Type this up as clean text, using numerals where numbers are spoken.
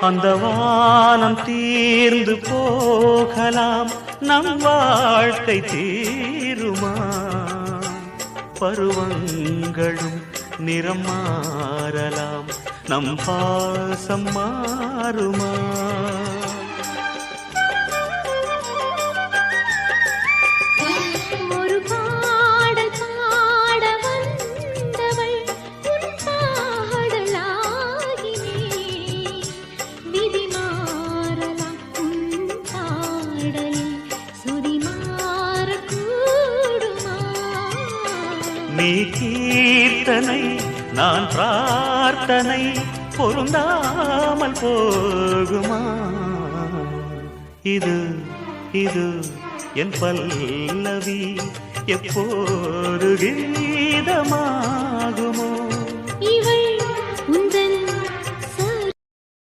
அந்த வானம் தீர்ந்து போகலாம், நம் வாழ்க்கை தீருமா? பருவங்களும் நிறம் மாறலாம், நம் பாசம் மாறுமா? நீ கீர்த்தனை நான் பிரார்த்தனை, பொருந்தாமல் போகுமா? இது இது என் பல்லவி எப்போது கீதமாகுமோ?